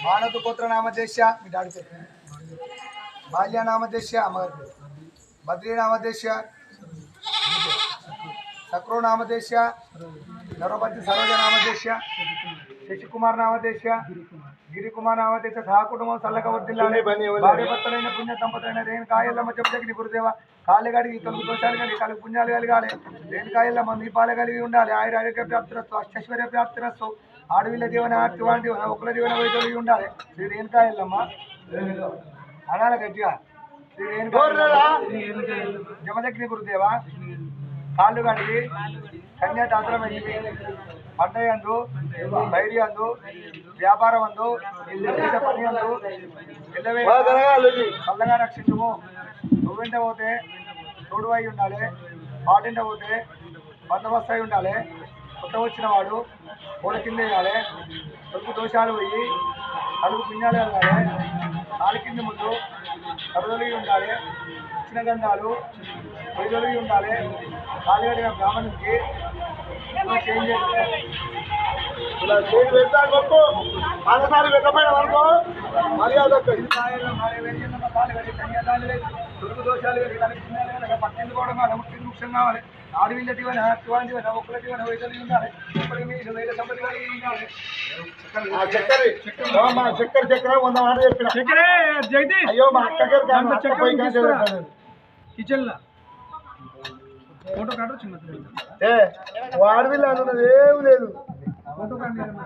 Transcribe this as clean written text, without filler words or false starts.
మానదు గోత్ర నామదేశ మీ డాడీ పేరు బాల్య నామదేశ అమ్మగారి పేరు బద్రీ నామదేశ సక్రో నామదేశ నరపతి సరోజ నామదేశ శశికుమార్ నామదేశ గిరికుమార్ నామదేశ సహకుటుంబం చల్లగా వర్దిల్లాలి భార్య భర్తలైన పుణ్య దంపతులైన రేణుకాయల్లమ్మ చెప్పుకి గురుదేవ కాళ్ళు కడిగి తొలుగు దోషాలు కలిగి కలుగు పుణ్యాలు కలగాలి రేణుకాయల్లమ్మ మీ పాలు కలిగి ఉండాలి ఆయుర ఆరోగ్య ప్రాప్తిరస్తు అష్టైశ్వర్య ప్రాప్తిరస్తు ఆడవిల్ల జీవన ఆర్తివాడి జీవన ఒకళ్ళ జీవన వైద్యులు ఉండాలి శ్రీ రేణుకాయల్లమ్మ అనాల గట్టిగా శ్రీ జమదగ్ని గురుదేవ కాళ్ళు కడిగి కన్యాదాత్రం అయ్యింది పంట అందు బైరి అందు వ్యాపారం అందు పని అందు చల్లగా రక్షించము నువ్వెంట పోతే తోడు అయి ఉండాలి పాటింట పోతే బందోబస్తు అయి ఉండాలి కొత్త వచ్చిన వాడు పూల కింద వేయాలి తొలుపు దోషాలు పోయి అడుగు పుణ్యాలు వెళ్ళాలి నాలుగు కింద ముందు కరుదొలిగి ఉండాలి ఇచ్చిన గంధాలు పొయ్యొలిగి ఉండాలి కాలుగడిన బ్రాహ్మణునికి చేంజ్ ఇలా చేంజ్ పెట్టాలి గొప్ప అన్నసారి పెట్టపోయిన వరకు మర్యాద తొలుపు దోషాలు పట్టించుకోవడం కావాలి ముఖ్యం ముఖ్యం కావాలి ఆడవిల్ల జీవన శివాన్ జీవన ఒక్కల జీవన వైద్యులు ఉండాలి మీరు వేల సంపత్తి కలిగి ఉండాలి చక్కెర 100 మాట చెప్పిన అయ్యో మా అక్క కిచెన్ ఫోటో కార్డు చిన్న ఆడవిల్ల అన్నది ఏమి లేదు ఫోటో కార్డు